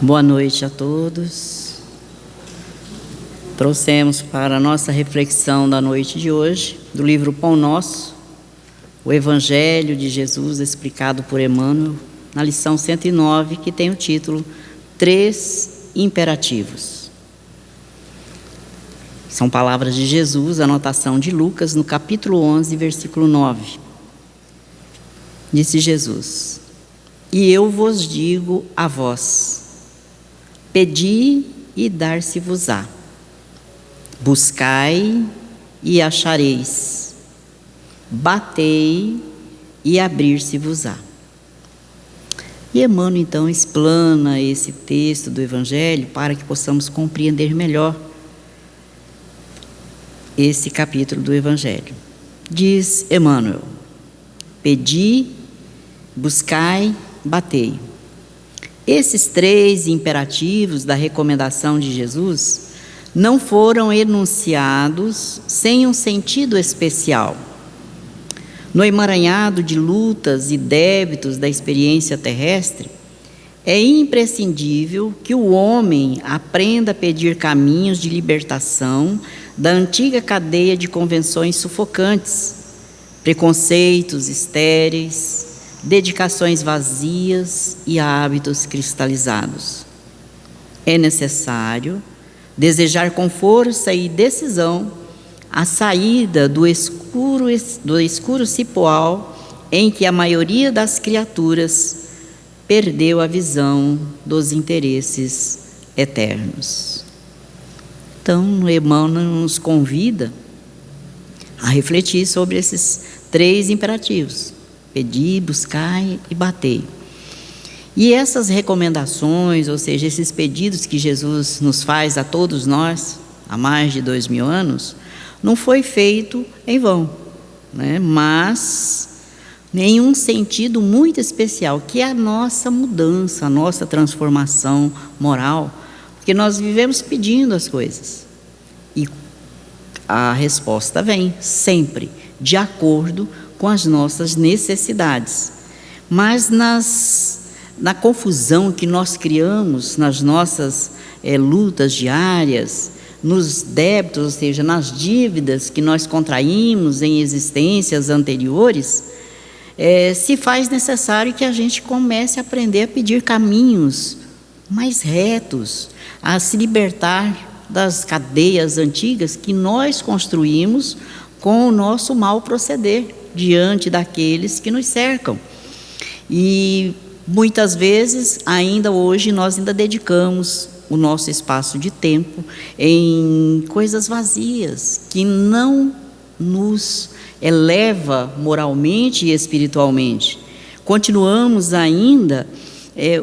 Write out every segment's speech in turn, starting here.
Boa noite a todos. Trouxemos para a nossa reflexão da noite de hoje, do livro Pão Nosso, o Evangelho de Jesus explicado por Emmanuel, na lição 109, que tem o título 3 Imperativos. São palavras de Jesus, anotação de Lucas, no capítulo 11, versículo 9. Disse Jesus: E eu vos digo a vós, pedi e dar-se-vos-á, buscai e achareis, batei e abrir-se-vos-á. E Emmanuel então explana esse texto do Evangelho para que possamos compreender melhor esse capítulo do Evangelho. Diz Emmanuel: pedi, buscai, batei. Esses 3 imperativos da recomendação de Jesus não foram enunciados sem um sentido especial. No emaranhado de lutas e débitos da experiência terrestre, é imprescindível que o homem aprenda a pedir caminhos de libertação da antiga cadeia de convenções sufocantes, preconceitos estéreis, dedicações vazias e hábitos cristalizados. É necessário desejar com força e decisão a saída do escuro cipoal em que a maioria das criaturas perdeu a visão dos interesses eternos. Então, Emmanuel nos convida a refletir sobre esses 3 imperativos: pedi, buscai e batei. E essas recomendações, ou seja, esses pedidos que Jesus nos faz a todos nós, há mais de 2000 anos, não foi feito em vão, né? Mas em um sentido muito especial, que é a nossa mudança, a nossa transformação moral, porque nós vivemos pedindo as coisas, e a resposta vem sempre de acordo com as nossas necessidades. Mas na confusão que nós criamos nas nossas lutas diárias, nos débitos, ou seja, nas dívidas que nós contraímos em existências anteriores, se faz necessário que a gente comece a aprender a pedir caminhos mais retos, a se libertar das cadeias antigas que nós construímos com o nosso mau proceder diante daqueles que nos cercam. E muitas vezes, ainda hoje, nós ainda dedicamos o nosso espaço de tempo em coisas vazias, que não nos eleva moralmente e espiritualmente. Continuamos ainda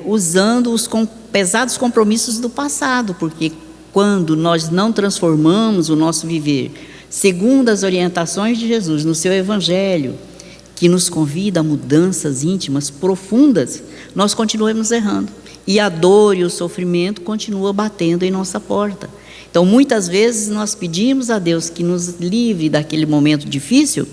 usando os pesados compromissos do passado, porque quando nós não transformamos o nosso viver segundo as orientações de Jesus no seu Evangelho, que nos convida a mudanças íntimas profundas, nós continuamos errando. E a dor e o sofrimento continuam batendo em nossa porta. Então, muitas vezes nós pedimos a Deus que nos livre daquele momento difícil,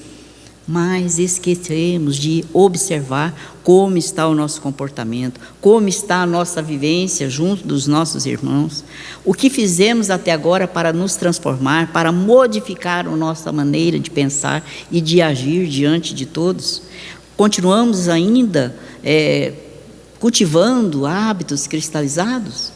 mas esquecemos de observar como está o nosso comportamento, como está a nossa vivência junto dos nossos irmãos, o que fizemos até agora para nos transformar, para modificar a nossa maneira de pensar e de agir diante de todos. Continuamos ainda cultivando hábitos cristalizados?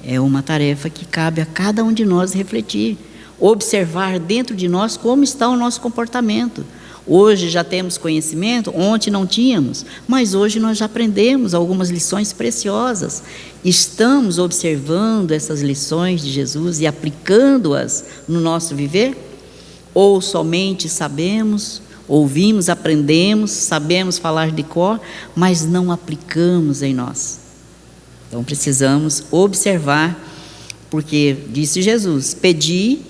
É uma tarefa que cabe a cada um de nós refletir, observar dentro de nós como está o nosso comportamento. Hoje já temos conhecimento, ontem não tínhamos, mas hoje nós já aprendemos algumas lições preciosas. Estamos observando essas lições de Jesus e aplicando-as no nosso viver? Ou somente sabemos, ouvimos, aprendemos, sabemos falar de cor, mas não aplicamos em nós? Então precisamos observar, porque disse Jesus: pedi,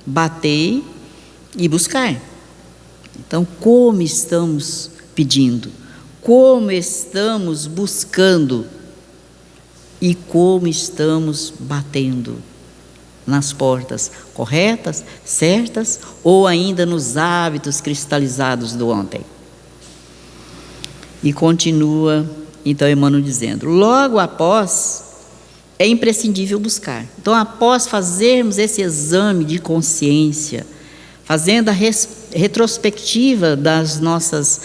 batei e buscai. Então, como estamos pedindo? Como estamos buscando? E como estamos batendo? Nas portas corretas, certas, ou ainda nos hábitos cristalizados do ontem? E continua, então, Emmanuel dizendo: logo após é imprescindível buscar. Então, após fazermos esse exame de consciência, fazendo a retrospectiva das nossas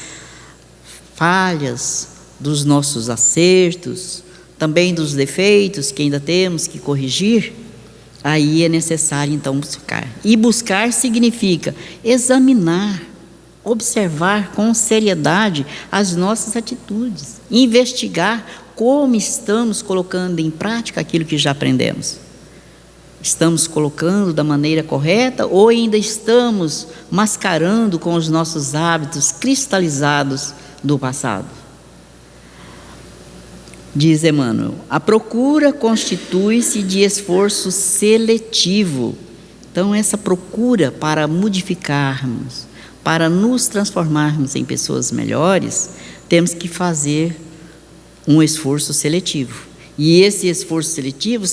falhas, dos nossos acertos, também dos defeitos que ainda temos que corrigir, aí é necessário então buscar. E buscar significa examinar, observar com seriedade as nossas atitudes, investigar como estamos colocando em prática aquilo que já aprendemos. Estamos colocando da maneira correta ou ainda estamos mascarando com os nossos hábitos cristalizados do passado? Diz Emmanuel, a procura constitui-se de esforço seletivo. Então, essa procura para modificarmos, para nos transformarmos em pessoas melhores, temos que fazer um esforço seletivo. E esse esforço seletivo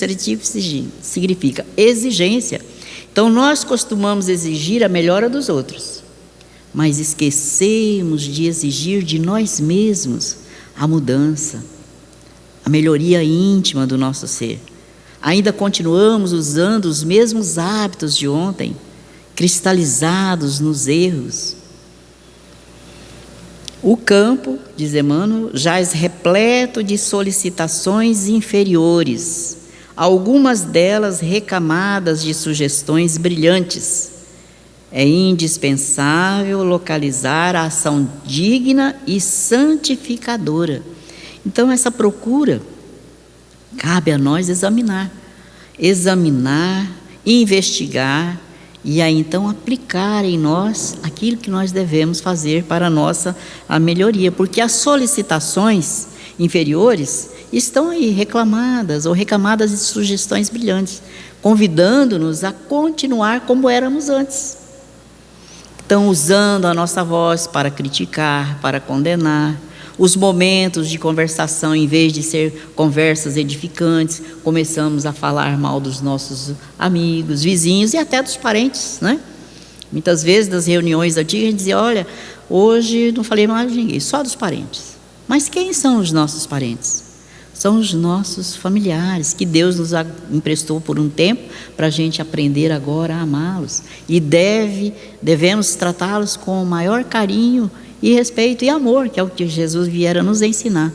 significa exigência. Então, nós costumamos exigir a melhora dos outros, mas esquecemos de exigir de nós mesmos a mudança, a melhoria íntima do nosso ser. Ainda continuamos usando os mesmos hábitos de ontem, cristalizados nos erros. O campo, diz Emmanuel, jaz repleto de solicitações inferiores, algumas delas recamadas de sugestões brilhantes. É indispensável localizar a ação digna e santificadora. Então, essa procura, cabe a nós examinar, investigar, e aí então aplicar em nós aquilo que nós devemos fazer para a melhoria, porque as solicitações inferiores estão aí reclamadas de sugestões brilhantes, convidando-nos a continuar como éramos antes. Então, usando a nossa voz para criticar, para condenar, os momentos de conversação, em vez de ser conversas edificantes, começamos a falar mal dos nossos amigos, vizinhos e até dos parentes, né? Muitas vezes, nas reuniões antigas, a gente dizia, olha, hoje não falei mal de ninguém, só dos parentes. Mas quem são os nossos parentes? São os nossos familiares, que Deus nos emprestou por um tempo, para a gente aprender agora a amá-los. E devemos tratá-los com o maior carinho e respeito e amor, que é o que Jesus viera nos ensinar.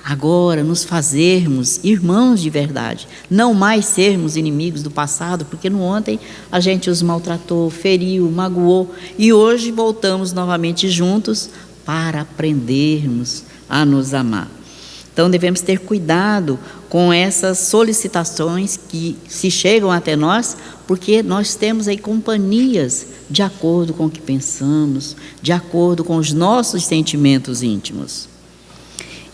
Agora, nos fazermos irmãos de verdade, não mais sermos inimigos do passado, porque no ontem a gente os maltratou, feriu, magoou, e hoje voltamos novamente juntos para aprendermos a nos amar. Então, devemos ter cuidado com essas solicitações que se chegam até nós, porque nós temos aí companhias de acordo com o que pensamos, de acordo com os nossos sentimentos íntimos.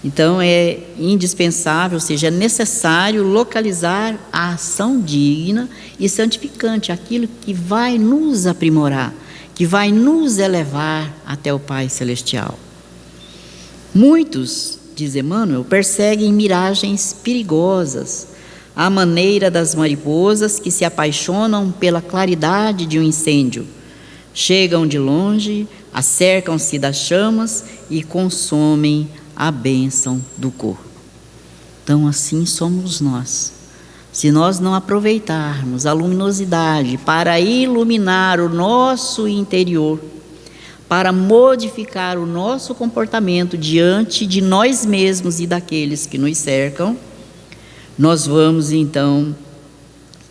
Então, é indispensável, ou seja, é necessário localizar a ação digna e santificante, aquilo que vai nos aprimorar, que vai nos elevar até o Pai Celestial. Muitos, diz Emmanuel, perseguem miragens perigosas, à maneira das mariposas que se apaixonam pela claridade de um incêndio. Chegam de longe, acercam-se das chamas e consomem a bênção do corpo. Então, assim somos nós. Se nós não aproveitarmos a luminosidade para iluminar o nosso interior, para modificar o nosso comportamento diante de nós mesmos e daqueles que nos cercam, nós vamos então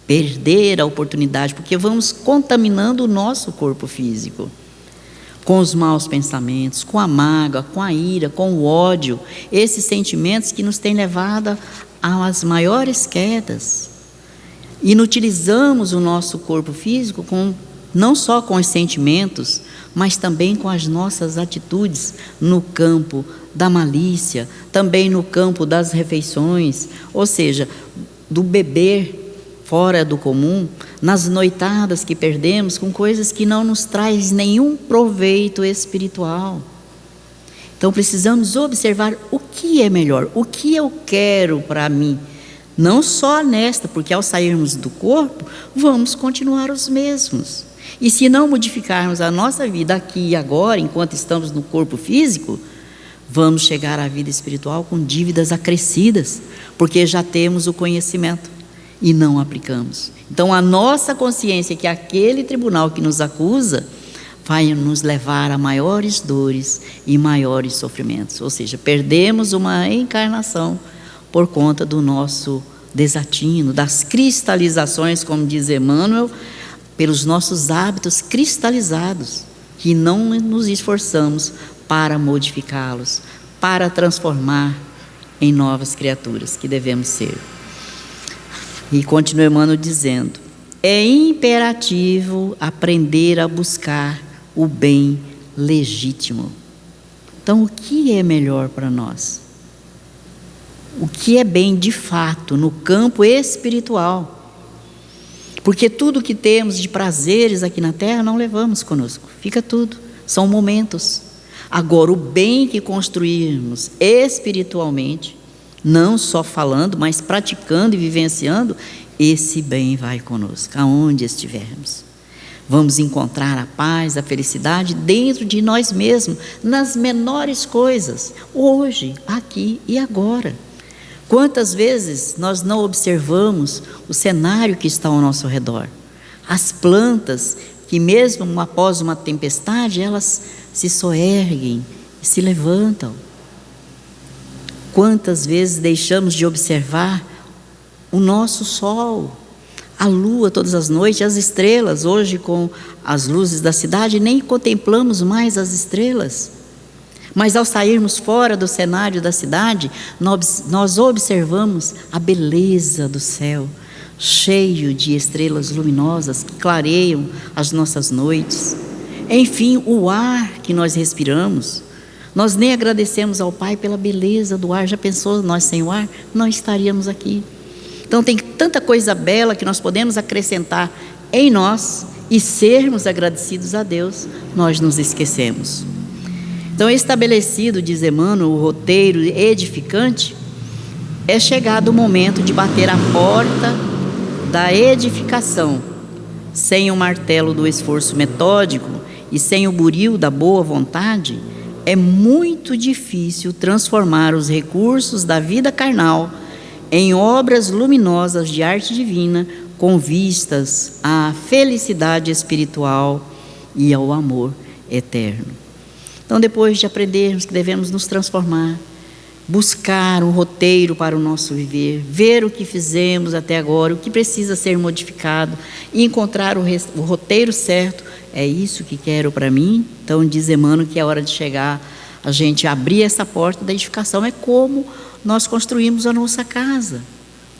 perder a oportunidade, porque vamos contaminando o nosso corpo físico com os maus pensamentos, com a mágoa, com a ira, com o ódio, esses sentimentos que nos têm levado às maiores quedas. Inutilizamos o nosso corpo físico não só com os sentimentos, mas também com as nossas atitudes no campo da malícia, também no campo das refeições, ou seja, do beber fora do comum, nas noitadas que perdemos com coisas que não nos traz nenhum proveito espiritual. Então precisamos observar o que é melhor, o que eu quero para mim, não só nesta, porque ao sairmos do corpo, vamos continuar os mesmos. E se não modificarmos a nossa vida aqui e agora, enquanto estamos no corpo físico, vamos chegar à vida espiritual com dívidas acrescidas, porque já temos o conhecimento e não aplicamos. Então a nossa consciência que aquele tribunal que nos acusa vai nos levar a maiores dores e maiores sofrimentos. Ou seja, perdemos uma encarnação por conta do nosso desatino, das cristalizações, como diz Emmanuel, pelos nossos hábitos cristalizados, que não nos esforçamos para modificá-los, para transformar em novas criaturas que devemos ser. E continua Emmanuel dizendo: é imperativo aprender a buscar o bem legítimo. Então, o que é melhor para nós? O que é bem de fato no campo espiritual? Porque tudo que temos de prazeres aqui na terra não levamos conosco, fica tudo, são momentos. Agora, o bem que construirmos espiritualmente, não só falando, mas praticando e vivenciando, esse bem vai conosco, aonde estivermos. Vamos encontrar a paz, a felicidade dentro de nós mesmos, nas menores coisas, hoje, aqui e agora. Quantas vezes nós não observamos o cenário que está ao nosso redor? As plantas que mesmo após uma tempestade, elas se soerguem e se levantam. Quantas vezes deixamos de observar o nosso sol, a lua todas as noites, as estrelas? Hoje, com as luzes da cidade, nem contemplamos mais as estrelas. Mas ao sairmos fora do cenário da cidade, nós observamos a beleza do céu, cheio de estrelas luminosas que clareiam as nossas noites. Enfim, o ar que nós respiramos, nós nem agradecemos ao Pai pela beleza do ar. Já pensou, nós sem o ar não estaríamos aqui? Então tem tanta coisa bela que nós podemos acrescentar em nós e sermos agradecidos a Deus, nós nos esquecemos. Então, estabelecido, diz Emmanuel, o roteiro edificante, é chegado o momento de bater a porta da edificação. Sem o martelo do esforço metódico e sem o buril da boa vontade, é muito difícil transformar os recursos da vida carnal em obras luminosas de arte divina, com vistas à felicidade espiritual e ao amor eterno. Então, depois de aprendermos que devemos nos transformar, buscar um roteiro para o nosso viver, ver o que fizemos até agora, o que precisa ser modificado e encontrar o roteiro certo, é isso que quero para mim. Então, diz Emmanuel que é hora de chegar, a gente abrir essa porta da edificação. É como nós construímos a nossa casa.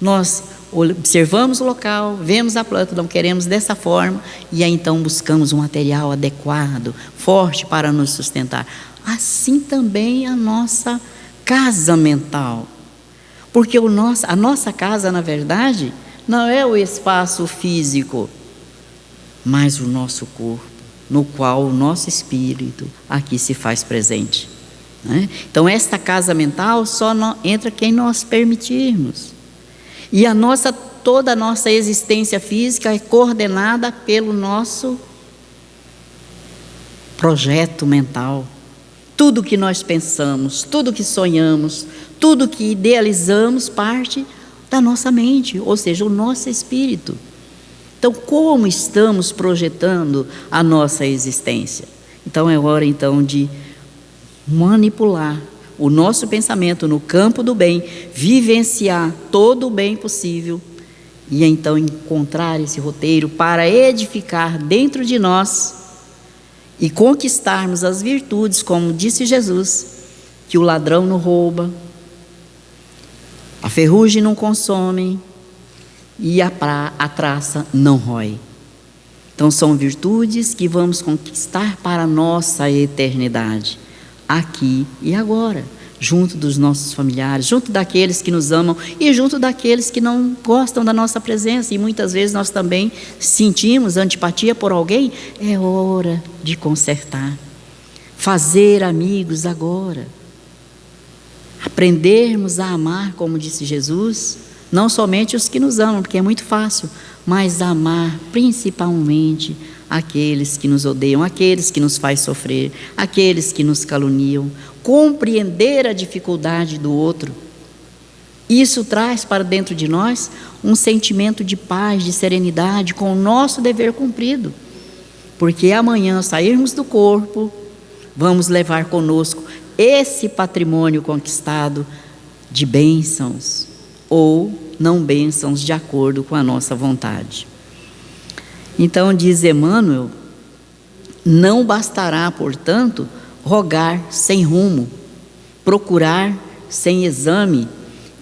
Nós observamos o local, vemos a planta, não queremos dessa forma, e aí então buscamos um material adequado, forte para nos sustentar. Assim também a nossa casa mental. Porque a nossa casa, na verdade, não é o espaço físico, mas o nosso corpo, no qual o nosso espírito aqui se faz presente. Né? Então, esta casa mental só entra quem nós permitirmos. E toda a nossa existência física é coordenada pelo nosso projeto mental. Tudo que nós pensamos, tudo que sonhamos, tudo que idealizamos parte da nossa mente, ou seja, o nosso espírito. Então, como estamos projetando a nossa existência? Então, é hora de manipular o nosso pensamento no campo do bem, vivenciar todo o bem possível e então encontrar esse roteiro para edificar dentro de nós e conquistarmos as virtudes, como disse Jesus, que o ladrão não rouba, a ferrugem não consome e a traça não rói. Então são virtudes que vamos conquistar para a nossa eternidade, aqui e agora, junto dos nossos familiares, junto daqueles que nos amam e junto daqueles que não gostam da nossa presença. E muitas vezes nós também sentimos antipatia por alguém. É hora de consertar, fazer amigos agora, aprendermos a amar, como disse Jesus, não somente os que nos amam, porque é muito fácil, mas amar principalmente aqueles que nos odeiam, aqueles que nos fazem sofrer, aqueles que nos caluniam, compreender a dificuldade do outro. Isso traz para dentro de nós um sentimento de paz, de serenidade, com o nosso dever cumprido. Porque amanhã, sairmos do corpo, vamos levar conosco esse patrimônio conquistado de bênçãos ou não bênçãos, de acordo com a nossa vontade. Então, diz Emmanuel, não bastará, portanto, rogar sem rumo, procurar sem exame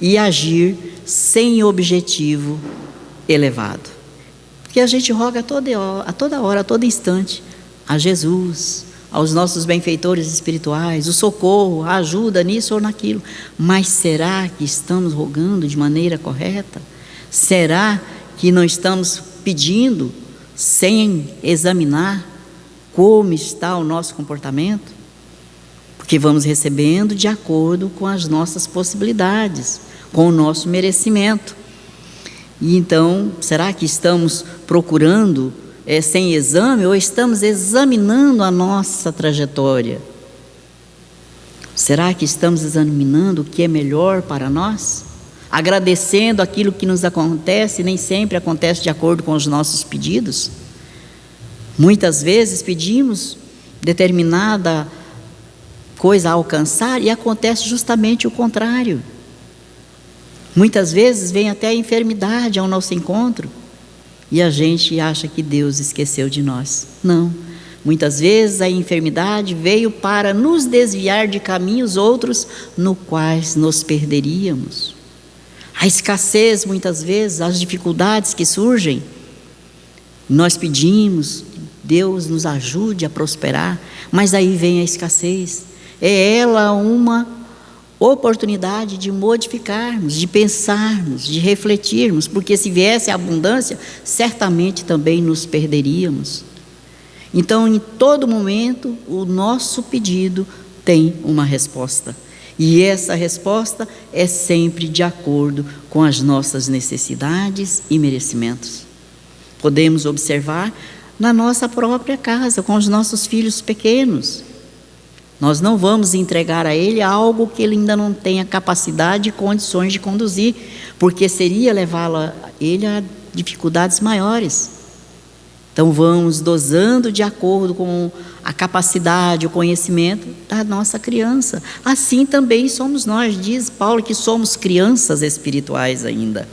e agir sem objetivo elevado. Porque a gente roga a toda hora, a todo instante, a Jesus, aos nossos benfeitores espirituais, o socorro, a ajuda nisso ou naquilo. Mas será que estamos rogando de maneira correta? Será que não estamos pedindo sem examinar como está o nosso comportamento? Porque vamos recebendo de acordo com as nossas possibilidades, com o nosso merecimento. E então, será que estamos procurando sem exame ou estamos examinando a nossa trajetória? Será que estamos examinando o que é melhor para nós? Agradecendo aquilo que nos acontece, nem sempre acontece de acordo com os nossos pedidos. Muitas vezes pedimos determinada coisa a alcançar e acontece justamente o contrário. Muitas vezes vem até a enfermidade ao nosso encontro e a gente acha que Deus esqueceu de nós. Não. Muitas vezes a enfermidade veio para nos desviar de caminhos outros no quais nos perderíamos. A escassez, muitas vezes, as dificuldades que surgem, nós pedimos, Deus nos ajude a prosperar, mas aí vem a escassez. É ela uma oportunidade de modificarmos, de pensarmos, de refletirmos, porque se viesse a abundância, certamente também nos perderíamos. Então, em todo momento, o nosso pedido tem uma resposta. E essa resposta é sempre de acordo com as nossas necessidades e merecimentos. Podemos observar na nossa própria casa, com os nossos filhos pequenos. Nós não vamos entregar a ele algo que ele ainda não tenha capacidade e condições de conduzir, porque seria levá-lo ele a dificuldades maiores. Então vamos dosando de acordo com a capacidade, o conhecimento da nossa criança. Assim também somos nós, diz Paulo, que somos crianças espirituais ainda.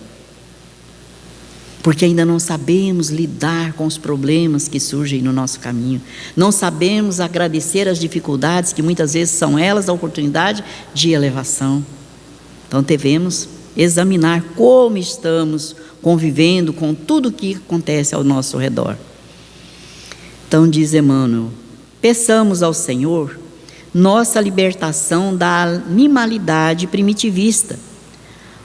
Porque ainda não sabemos lidar com os problemas que surgem no nosso caminho. Não sabemos agradecer as dificuldades, que muitas vezes são elas a oportunidade de elevação. Então devemos examinar como estamos convivendo com tudo o que acontece ao nosso redor. Então diz Emmanuel, peçamos ao Senhor nossa libertação da animalidade primitivista.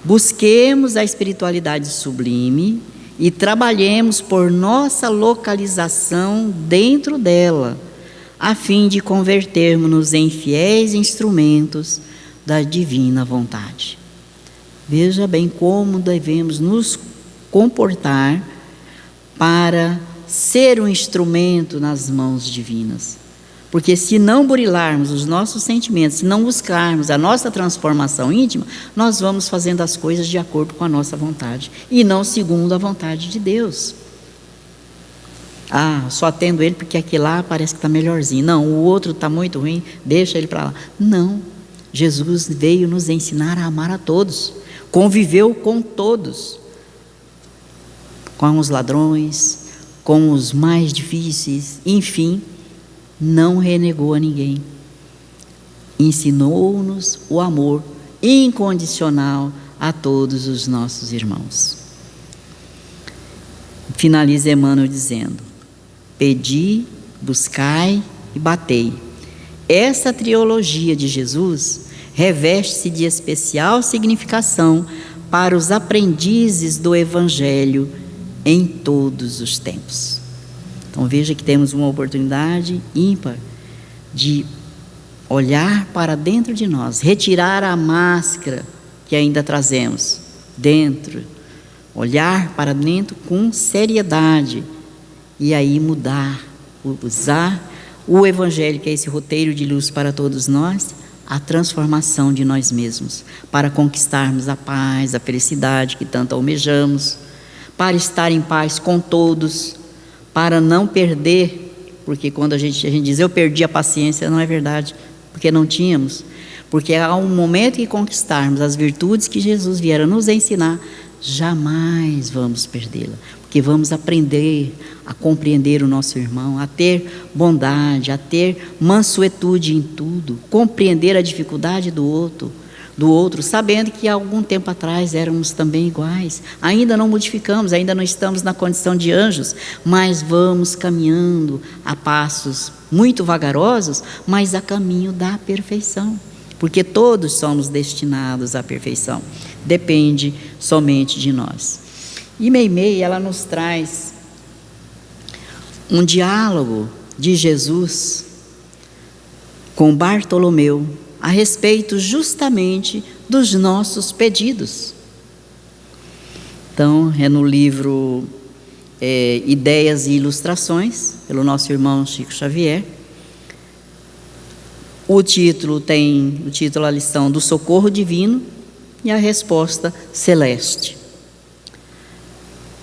Busquemos a espiritualidade sublime e trabalhemos por nossa localização dentro dela, a fim de convertermos-nos em fiéis instrumentos da divina vontade. Veja bem como devemos nos comportar para ser um instrumento nas mãos divinas. Porque se não burilarmos os nossos sentimentos, se não buscarmos a nossa transformação íntima, nós vamos fazendo as coisas de acordo com a nossa vontade e não segundo a vontade de Deus. Ah, só atendo ele porque aquele lá parece que está melhorzinho. Não, o outro está muito ruim, deixa ele para lá. Não, Jesus veio nos ensinar a amar a todos, conviveu com todos, com os ladrões, com os mais difíceis, enfim, não renegou a ninguém. Ensinou-nos o amor incondicional a todos os nossos irmãos. Finaliza Emmanuel dizendo: pedi, buscai e batei. Essa trilogia de Jesus reveste-se de especial significação para os aprendizes do Evangelho em todos os tempos. Então veja que temos uma oportunidade ímpar de olhar para dentro de nós, retirar a máscara que ainda trazemos dentro olhar para dentro com seriedade e aí mudar, usar o Evangelho, que é esse roteiro de luz para todos nós, a transformação de nós mesmos, para conquistarmos a paz, a felicidade que tanto almejamos, para estar em paz com todos, para não perder, porque quando a gente diz eu perdi a paciência, não é verdade, porque não tínhamos, porque há um momento que conquistarmos as virtudes que Jesus viera nos ensinar, jamais vamos perdê-la, porque vamos aprender a compreender o nosso irmão, a ter bondade, a ter mansuetude em tudo, compreender a dificuldade do outro, sabendo que há algum tempo atrás éramos também iguais, ainda não modificamos, ainda não estamos na condição de anjos, mas vamos caminhando a passos muito vagarosos, mas a caminho da perfeição, porque todos somos destinados à perfeição, depende somente de nós. E Meimei, ela nos traz um diálogo de Jesus com Bartolomeu a respeito justamente dos nossos pedidos. Então, é no livro Ideias e Ilustrações, pelo nosso irmão Chico Xavier. O título a lição do socorro divino e a resposta celeste.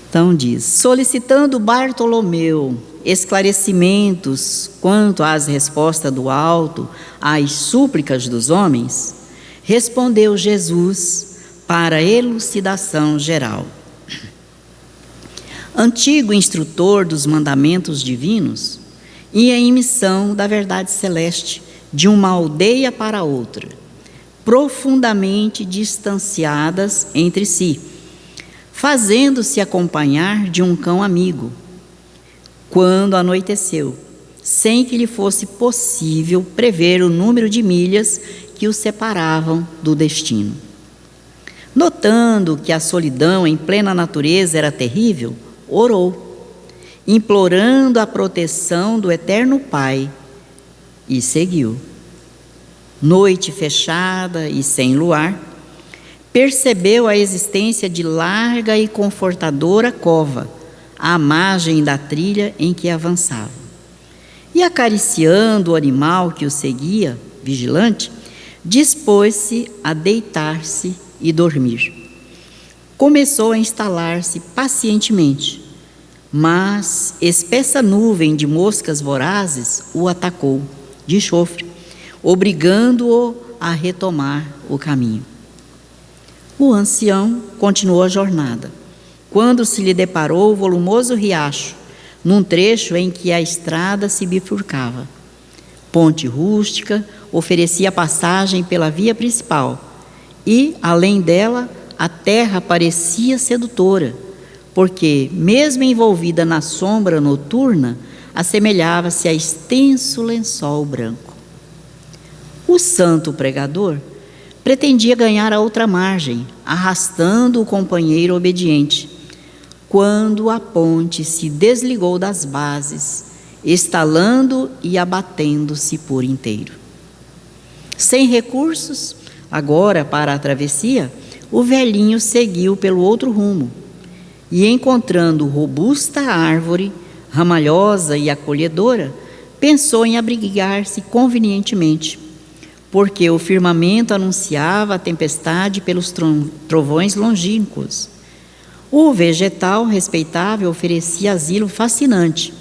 Então diz: solicitando Bartolomeu esclarecimentos quanto às respostas do alto às súplicas dos homens, respondeu Jesus para elucidação geral. Antigo instrutor dos mandamentos divinos, ia em missão da verdade celeste de uma aldeia para outra, profundamente distanciadas entre si, fazendo-se acompanhar de um cão amigo, quando anoiteceu, sem que lhe fosse possível prever o número de milhas que o separavam do destino. Notando que a solidão em plena natureza era terrível, orou, implorando a proteção do Eterno Pai, e seguiu. Noite fechada e sem luar, percebeu a existência de larga e confortadora cova, à margem da trilha em que avançava. E acariciando o animal que o seguia, vigilante, dispôs-se a deitar-se e dormir. Começou a instalar-se pacientemente, mas espessa nuvem de moscas vorazes o atacou, de chofre, obrigando-o a retomar o caminho. O ancião continuou a jornada, quando se lhe deparou o volumoso riacho, num trecho em que a estrada se bifurcava. Ponte rústica oferecia passagem pela via principal e, além dela, a terra parecia sedutora, porque, mesmo envolvida na sombra noturna, assemelhava-se a extenso lençol branco. O santo pregador pretendia ganhar a outra margem, arrastando o companheiro obediente, quando a ponte se desligou das bases, estalando e abatendo-se por inteiro. Sem recursos, agora para a travessia, o velhinho seguiu pelo outro rumo e, encontrando robusta árvore, ramalhosa e acolhedora, pensou em abrigar-se convenientemente, porque o firmamento anunciava a tempestade pelos trovões longínquos. O vegetal respeitável oferecia asilo fascinante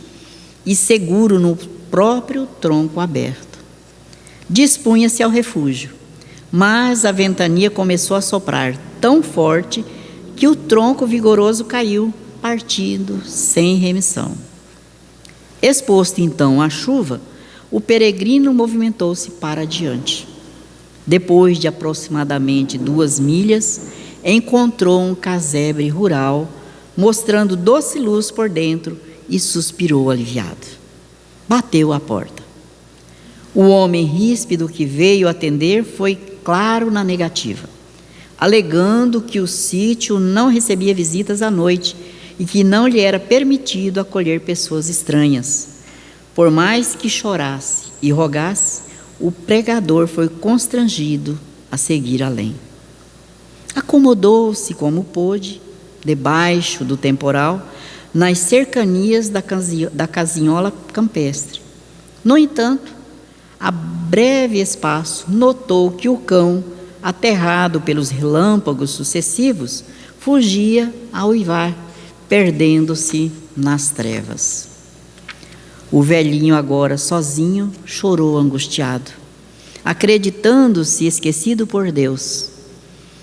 e seguro no próprio tronco aberto. Dispunha-se ao refúgio, mas a ventania começou a soprar tão forte que o tronco vigoroso caiu, partindo sem remissão. Exposto então à chuva, o peregrino movimentou-se para adiante. Depois de aproximadamente 2 milhas, encontrou um casebre rural, mostrando doce luz por dentro, e suspirou aliviado. Bateu à porta. O homem ríspido que veio atender foi claro na negativa, alegando que o sítio não recebia visitas à noite e que não lhe era permitido acolher pessoas estranhas. Por mais que chorasse e rogasse, o pregador foi constrangido a seguir além. Acomodou-se como pôde debaixo do temporal, nas cercanias da casinhola campestre. No entanto, a breve espaço, notou que o cão, aterrado pelos relâmpagos sucessivos, fugia a uivar, perdendo-se nas trevas. O velhinho, agora sozinho, chorou angustiado, acreditando-se esquecido por Deus,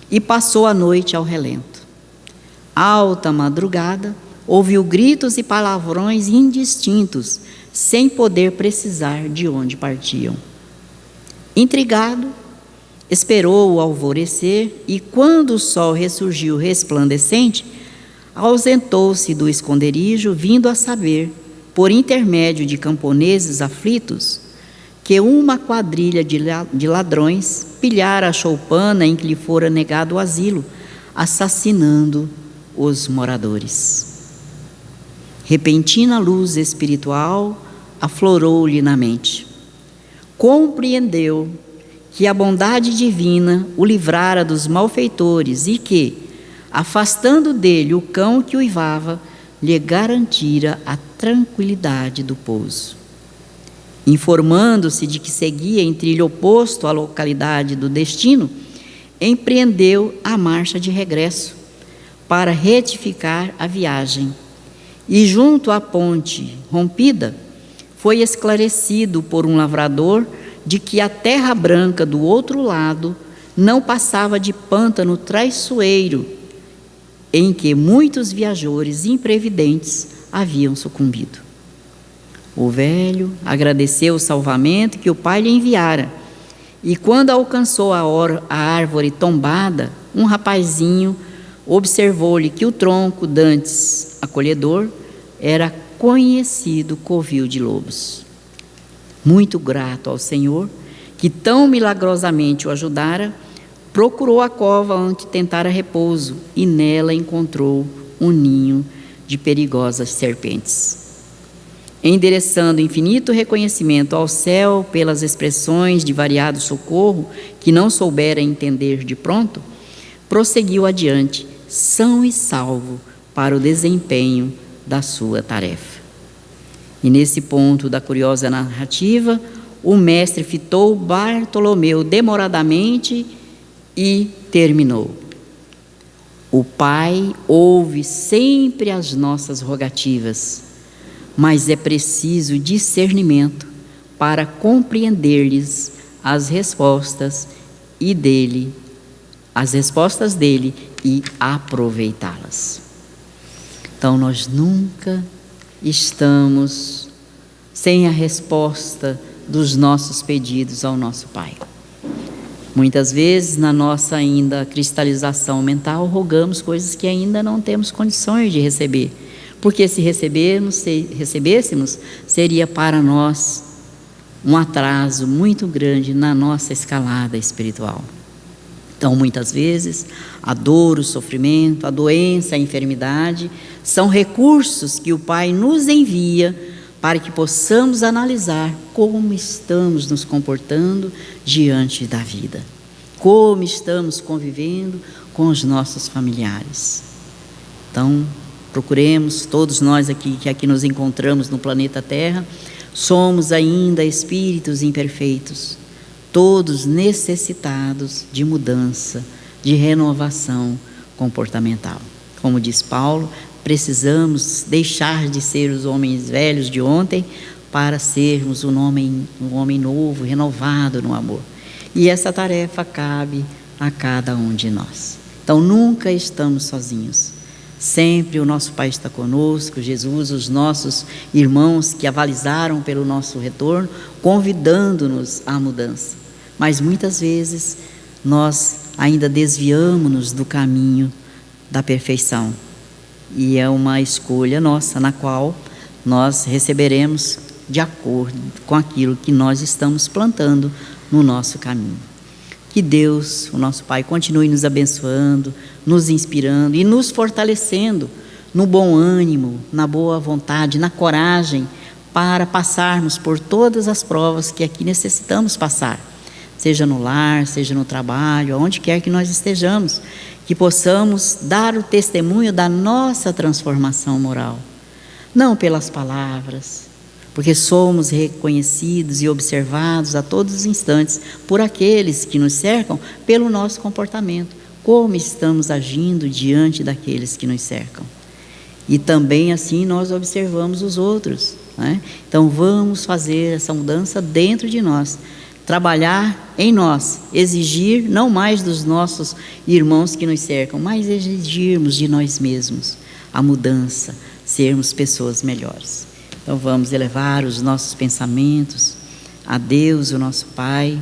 e passou a noite ao relento. Alta madrugada, ouviu gritos e palavrões indistintos, sem poder precisar de onde partiam. Intrigado, esperou o alvorecer e, quando o sol ressurgiu resplandecente, ausentou-se do esconderijo, vindo a saber, por intermédio de camponeses aflitos, que uma quadrilha de ladrões pilhara a choupana em que lhe fora negado o asilo, assassinando os moradores. Repentina luz espiritual aflorou-lhe na mente. Compreendeu que a bondade divina o livrara dos malfeitores e que, afastando dele o cão que uivava, lhe garantira a tranquilidade do pouso. Informando-se de que seguia em trilho oposto à localidade do destino, empreendeu a marcha de regresso para retificar a viagem. E junto à ponte rompida, foi esclarecido por um lavrador de que a terra branca do outro lado não passava de pântano traiçoeiro, em que muitos viajores imprevidentes haviam sucumbido. O velho agradeceu o salvamento que o pai lhe enviara, e quando alcançou a árvore tombada, um rapazinho observou-lhe que o tronco, dantes acolhedor, era conhecido covil de lobos. Muito grato ao Senhor, que tão milagrosamente o ajudara, procurou a cova onde tentara repouso e nela encontrou um ninho de perigosas serpentes. Endereçando infinito reconhecimento ao céu pelas expressões de variado socorro que não soubera entender de pronto, prosseguiu adiante, são e salvo para o desempenho da sua tarefa. E nesse ponto da curiosa narrativa, o mestre fitou Bartolomeu demoradamente e terminou. O Pai ouve sempre as nossas rogativas, mas é preciso discernimento para compreender-lhes as respostas dele e aproveitá-las. Então, nós nunca estamos sem a resposta dos nossos pedidos ao nosso Pai. Muitas vezes, na nossa ainda cristalização mental, rogamos coisas que ainda não temos condições de receber, porque se recebêssemos, seria para nós um atraso muito grande na nossa escalada espiritual. Então, muitas vezes, a dor, o sofrimento, a doença, a enfermidade são recursos que o Pai nos envia para que possamos analisar como estamos nos comportando diante da vida, como estamos convivendo com os nossos familiares. Então, procuremos, todos nós que aqui nos encontramos no planeta Terra, somos ainda espíritos imperfeitos, todos necessitados de mudança, de renovação comportamental. Como diz Paulo, precisamos deixar de ser os homens velhos de ontem para sermos um homem novo, renovado no amor. E essa tarefa cabe a cada um de nós. Então, nunca estamos sozinhos. Sempre o nosso Pai está conosco, Jesus, os nossos irmãos que avalizaram pelo nosso retorno, convidando-nos à mudança. Mas muitas vezes nós ainda desviamos-nos do caminho da perfeição. E é uma escolha nossa, na qual nós receberemos de acordo com aquilo que nós estamos plantando no nosso caminho. Que Deus, o nosso Pai, continue nos abençoando, nos inspirando e nos fortalecendo no bom ânimo, na boa vontade, na coragem, para passarmos por todas as provas que aqui necessitamos passar, seja no lar, seja no trabalho, aonde quer que nós estejamos, que possamos dar o testemunho da nossa transformação moral, não pelas palavras, porque somos reconhecidos e observados a todos os instantes por aqueles que nos cercam pelo nosso comportamento, como estamos agindo diante daqueles que nos cercam. E também assim nós observamos os outros, né? Então vamos fazer essa mudança dentro de nós, trabalhar em nós, exigir não mais dos nossos irmãos que nos cercam, mas exigirmos de nós mesmos a mudança, sermos pessoas melhores. Então vamos elevar os nossos pensamentos a Deus, o nosso Pai,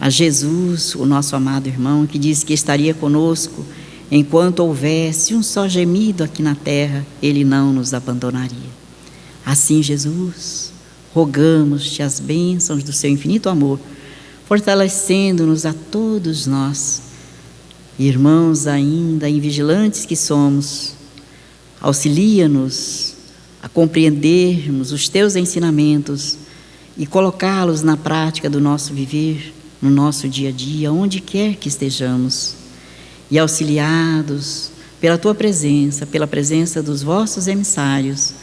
a Jesus, o nosso amado irmão, que disse que estaria conosco enquanto houvesse um só gemido aqui na terra, Ele não nos abandonaria. Assim, Jesus, rogamos-te as bênçãos do seu infinito amor, fortalecendo-nos a todos nós, irmãos ainda invigilantes que somos. Auxilia-nos a compreendermos os teus ensinamentos e colocá-los na prática do nosso viver, no nosso dia a dia, onde quer que estejamos. E auxiliados pela tua presença, pela presença dos vossos emissários,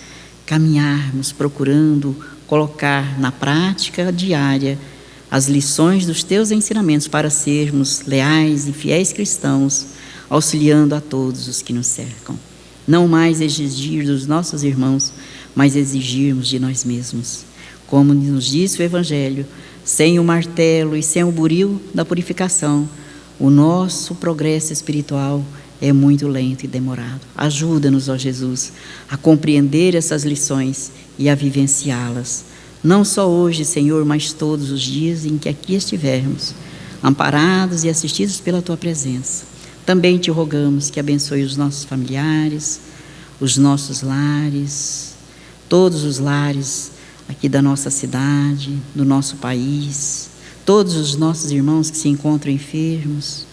caminharmos procurando colocar na prática diária as lições dos teus ensinamentos para sermos leais e fiéis cristãos, auxiliando a todos os que nos cercam. Não mais exigir dos nossos irmãos, mas exigirmos de nós mesmos. Como nos diz o Evangelho, sem o martelo e sem o buril da purificação, o nosso progresso espiritual é muito lento e demorado. Ajuda-nos, ó Jesus, a compreender essas lições e a vivenciá-las. Não só hoje, Senhor, mas todos os dias em que aqui estivermos, amparados e assistidos pela tua presença. Também te rogamos que abençoe os nossos familiares, os nossos lares, todos os lares aqui da nossa cidade, do nosso país, todos os nossos irmãos que se encontram enfermos,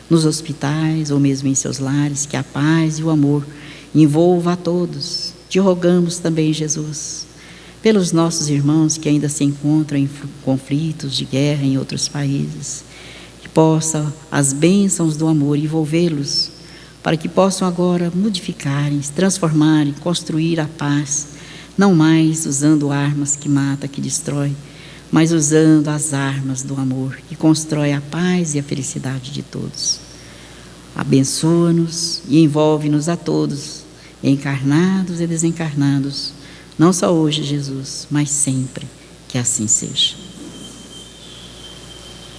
nos hospitais ou mesmo em seus lares, que a paz e o amor envolva a todos. Te rogamos também, Jesus, pelos nossos irmãos que ainda se encontram em conflitos de guerra em outros países, que possa as bênçãos do amor envolvê-los, para que possam agora modificarem, transformarem, construir a paz, não mais usando armas que matam, que destrói, mas usando as armas do amor, que constrói a paz e a felicidade de todos. Abençoa-nos e envolve-nos a todos, encarnados e desencarnados, não só hoje, Jesus, mas sempre, que assim seja.